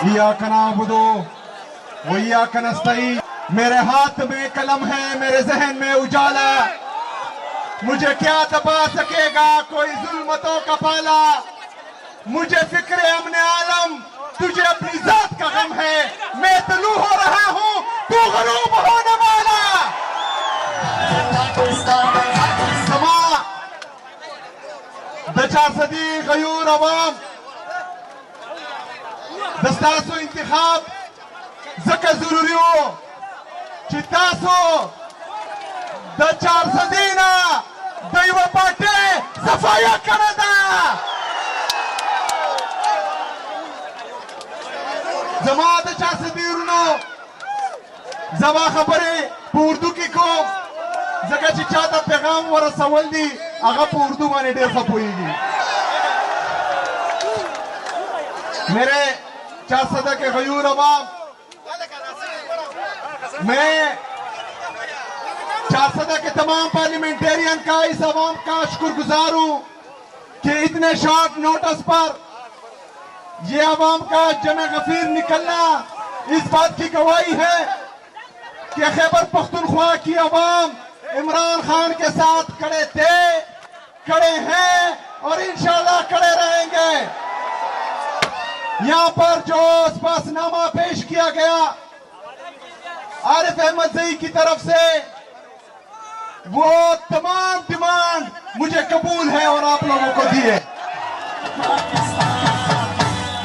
इय्याका नअबुदु व इय्याका नस्तईन। मेरे हाथ में कलम है, मेरे जहन में उजाला, मुझे क्या दबा सकेगा कोई जुल्मतों का पाला। मुझे फिक्र अमने आलम, तुझे अपनी जात का गम है। मैं तलू हो रहा हूँ, तू गरूब होने वाला। समा दचा सदी गयूर अवाम दस्तासो इंतखाब जका जरूरी हो चितासो दचार सदीना दैव पाटे सफाया करदा जमात चासदीरुनो जवा खबरे उर्दू की को जगह चाहता पैगाम वर सवाल दी अगर उर्दू माने ढेर खपोएगी। मेरे 400 के गयूर अवाम, मैं 400 के तमाम पार्लियामेंटेरियन का इस अवाम का शुक्रगुजार हूं कि इतने शॉर्ट नोटिस पर ये अवाम का जमे गफीर निकलना इस बात की गवाही है कि खैबर पख्तूनख्वा की अवाम इमरान खान के साथ खड़े थे, खड़े हैं और इंशाल्लाह खड़े रहेंगे। यहाँ पर जो स्पष्टनामा पेश किया गया आरिफ अहमद ज़ई की तरफ से, वो तमाम डिमांड मुझे कबूल है और आप लोगों को दिए।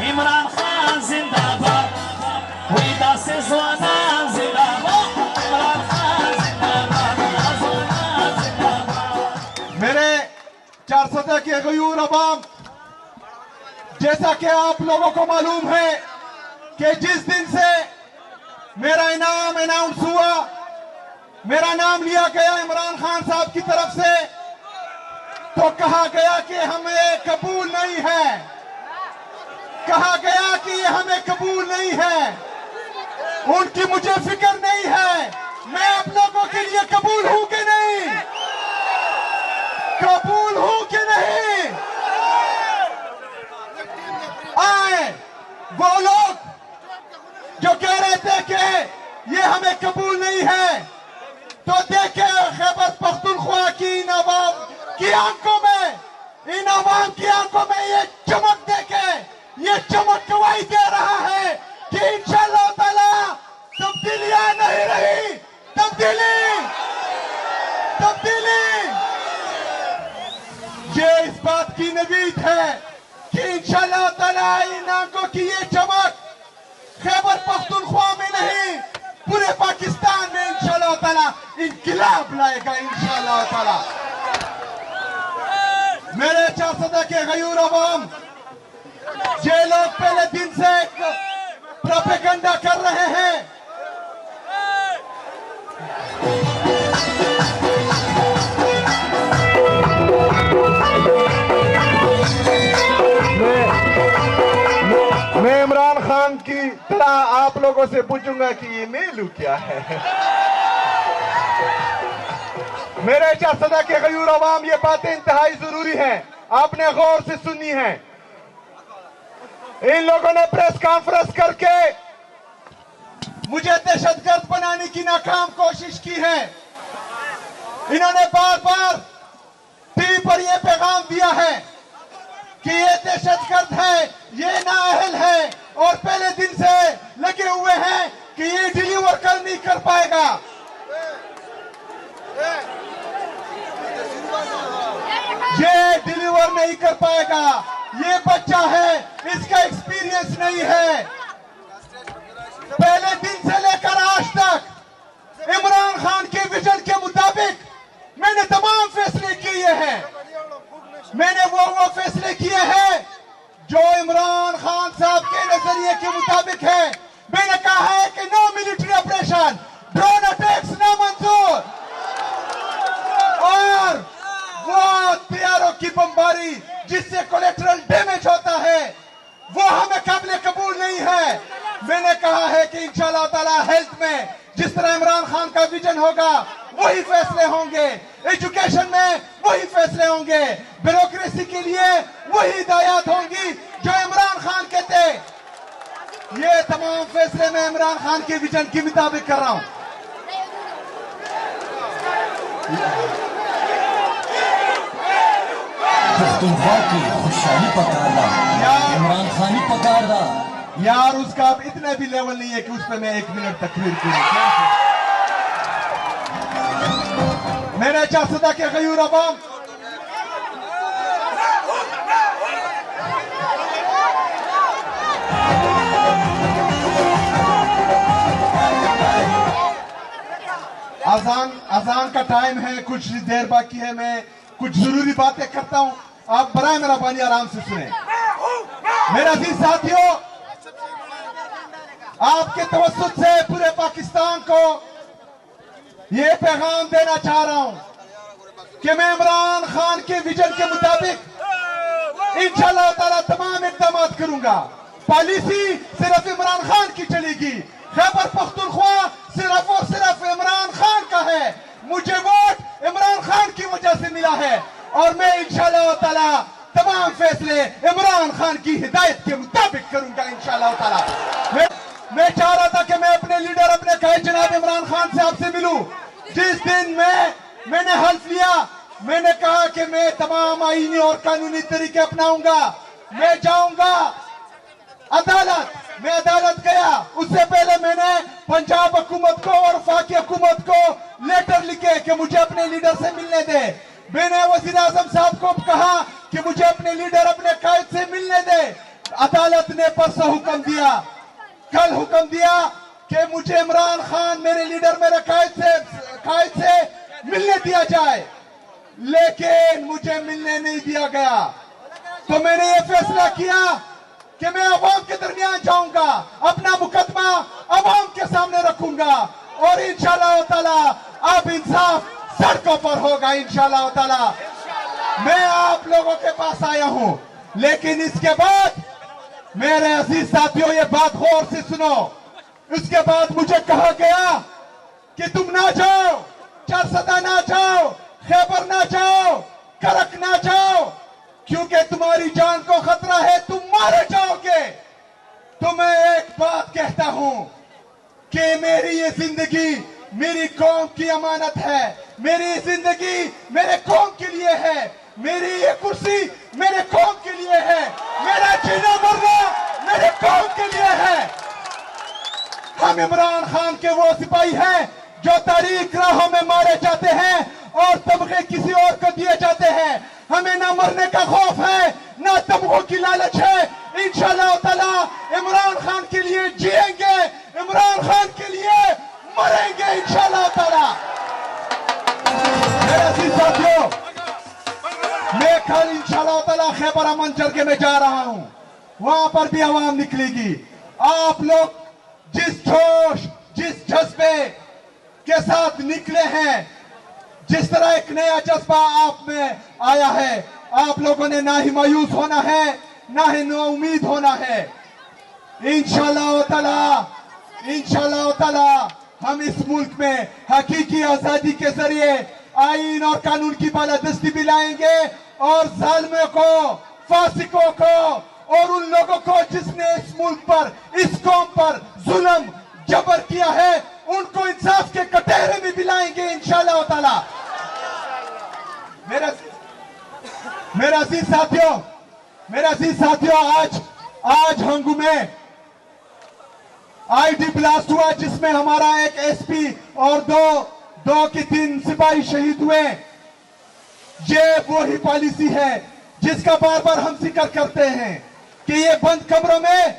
इमरान खान जिंदाबाद, हुईदा से ज़वाना जिंदाबाद, इमरान खान जिंदाबाद, ज़वाना जिंदाबाद। मेरे 400 के गयूर अवाम, जैसा कि आप लोगों को मालूम है कि जिस दिन से मेरा इनाम अनाउंस हुआ, मेरा नाम लिया गया इमरान खान साहब की तरफ से, तो कहा गया कि हमें कबूल नहीं है, कहा गया कि ये हमें कबूल नहीं है, उनकी मुझे फिक्र नहीं है। मैं आप लोगों के लिए कबूल हूं कि नहीं, कबूल हूं कि नहीं। आए वो लोग जो कह रहे थे कि ये हमें कबूल नहीं है, तो देखे खैबर पख्तूनख्वा की इन अवाम की आंखों में, इन अवाम की आंखों में ये चमक देखे, ये चमक गवाही दे रहा है कि इंशाअल्लाह ताला तब्दीलियां नहीं रही, तब्दीली तब्दीली। ये इस बात की नवीद है कि इंशाअल्लाह ताला इन आंखों की ये चमक खैबर पख्तूनख्वा में नहीं, पूरे पाकिस्तान में इंशाअल्लाह ताला इंकिलाब लाएगा इंशाअल्लाह ताला। मेरे 400 के गयूर अवाम, ये लोग पहले दिन से प्रोपेगेंडा कर रहे हैं, मैं इमरान खान की तरह आप लोगों से पूछूंगा कि ये मेलू क्या है। मेरे 400 के गयूर अवाम, ये बातें इंतहाई जरूरी हैं, आपने गौर से सुनी है। इन लोगों ने प्रेस कॉन्फ्रेंस करके मुझे दहशतगर्द बनाने की नाकाम कोशिश की है। इन्होंने बार बार टीवी पर यह पैगाम दिया है कि ये दहशतगर्द है, ये नाअहल है, और पहले दिन से लगे हुए हैं कि ये डिलीवर कर नहीं कर पाएगा। ये डिलीवर नहीं कर पाएगा, ये बच्चा है, इसका एक्सपीरियंस नहीं है। पहले दिन से लेकर आज तक इमरान खान के विजन के मुताबिक मैंने तमाम फैसले किए हैं। मैंने वो फैसले किए हैं जो इमरान खान साहब के नजरिए के मुताबिक है। मैंने कहा है कि no military operation, drone attacks ना मंजूर, और वो तैयारों की बमबारी जिससे कोलेटरल डैमेज होता है, वो हमें काबिल कबूल नहीं है। मैंने कहा है कि इंशाअल्लाह ताला हेल्थ में जिस तरह इमरान खान का विजन होगा वही फैसले होंगे, एजुकेशन में वही फैसले होंगे, ब्यूरोक्रेसी के लिए वही हिदायत होंगी जो इमरान खान के थे। ये तमाम फैसले मैं इमरान खान के विजन के मुताबिक कर रहा हूं। पख्तूनख्वा की खुशहाली पकारदा, इमरान खानी पकारदा। यार उसका अब इतना भी लेवल नहीं है कि उस पर मैं 1 मिनट तकरीर करूं। मैंने चाहता कि गयूर अवाम अजान का टाइम है, कुछ देर बाकी है। मैं कुछ जरूरी बातें करता हूं, आप बराए मेहरबानी आराम से सुने। मेरे अजीज साथियों, आपके तवज्जुह से पूरे पाकिस्तान को ये पैगाम देना चाह रहा हूं कि मैं इमरान खान के विजन के मुताबिक इंशाअल्लाह ताला तमाम इक़दाम करूंगा। पॉलिसी सिर्फ इमरान खान की चलेगी। खैबर पख्तूनख्वा सिर्फ और सिर्फ इमरान खान का है। मुझे वोट इमरान खान की वजह से मिला है और मैं इंशाअल्लाह ताला तमाम फैसले इमरान खान की हिदायत के मुताबिक करूंगा इंशाअल्लाह ताला। मैं चाह रहा था कि मैं अपने लीडर, अपने कायद जनाब इमरान खान से आपसे मिलूं। जिस दिन मैंने हल्फ लिया, मैंने कहा कि मैं तमाम आईनी और कानूनी तरीके अपनाऊंगा। मैं जाऊंगा अदालत, मैं अदालत गया। उससे पहले मैंने पंजाब हुकूमत को और वफाकी हुकूमत को लेटर लिखे कि मुझे अपने लीडर से मिलने दे। मैंने वजीर आजम साहब को कहा कि मुझे अपने लीडर, अपने कायद से मिलने दे। अदालत ने परसों हुक्म दिया, कल हुक्म दिया कि मुझे इमरान खान, मेरे लीडर, मेरे कायद से मिलने दिया जाए, लेकिन मुझे मिलने नहीं दिया गया। तो मैंने ये फैसला किया कि मैं अवाम के दरमियान जाऊंगा, अपना मुकदमा अवाम के सामने रखूंगा और इंशाअल्लाह ताला अब इंसाफ सड़कों पर होगा इंशाअल्लाह ताला। मैं आप लोगों के पास आया हूं, लेकिन इसके बाद मेरे अजीज साथियों, ये बात गौर से सुनो। उसके बाद मुझे कहा गया कि तुम ना जाओ, चारसदा ना जाओ, खैबर ना जाओ, करक ना जाओ, क्योंकि तुम्हारी जान को खतरा है, तुम मारे जाओगे। तो मैं एक बात कहता हूं कि मेरी ये जिंदगी मेरी कौम की अमानत है। मेरी जिंदगी मेरे कौम के लिए है। मेरी ये कुर्सी मेरे कौम के लिए है। मेरा जीना मरना मेरे कौम के लिए है। हम इमरान खान के वो सिपाही हैं जो तारीख राहों में मारे जाते हैं और तमगे किसी और को दिए जाते हैं। हमें ना मरने का खौफ है, ना तमगों की लालच है। इंशाअल्लाह ताला इमरान खान के लिए जिएंगे, इमरान खान के लिए मरेंगे इंशाअल्लाह ताला। मेरे अजीज साथियों, मैं कल इंशाअल्लाह ताला खैबर मंजर में जा रहा हूं, वहां पर भी आवाम निकलेगी। आप लोग जिस जोश, जिस जज्बे के साथ निकले हैं, जिस तरह एक नया जज्बा आप में आया है, आप लोगों ने ना ही मायूस होना है, ना ही नाउमीद होना है। इंशाअल्लाह ताला हम इस मुल्क में हकीकी आजादी के जरिए आईन और कानून की बालादस्ती भी लाएंगे और जालिमों को, फासिकों को और उन लोगों को जिसने इस मुल्क पर, इस कौम पर जुल्म जबर किया है, उनको इंसाफ के कटहरे में भी लाएंगे इंशाअल्लाह ताला। मेरा अजीज साथियों, आज हंगू में आईडी ब्लास्ट हुआ, जिसमें हमारा एक एसपी और दो की 3 सिपाही शहीद हुए। ये वही पॉलिसी है जिसका बार बार हम जिक्र करते हैं कि ये बंद कमरों में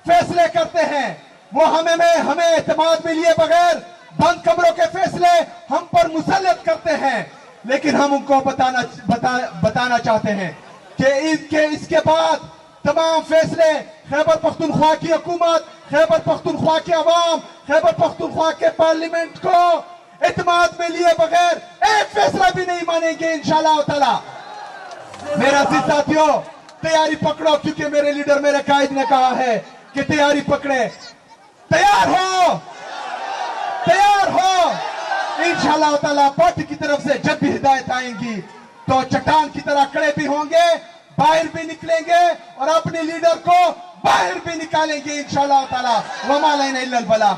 फैसले करते हैं। वो हमें एतमाद में लिए बगैर बंद कमरों के फैसले हम पर मुसल्लत करते हैं। लेकिन हम उनको बताना चाहते हैं कि इसके बाद तमाम फैसले खैबर पख्तूनख्वा की हुकूमत, खैबर पख्तूनख्वा के अवाम, खैबर पख्तूनख्वा के पार्लियामेंट को एतमाद में लिए बगैर एक फैसला भी नहीं मानेंगे इंशाअल्लाह ताला। मेरा साथियों, तैयारी पकड़ो, क्योंकि मेरे लीडर, मेरे कायद ने कहा है कि तैयारी पकड़े। तैयार हो इंशाअल्लाह ताला। पार्टी की तरफ से जब भी हिदायत आएंगी तो चट्टान की तरह खड़े भी होंगे, बाहर भी निकलेंगे और अपने लीडर को बाहर भी निकालेंगे इंशाअल्लाह ताला। वमा अलैना इल्लल बलाग।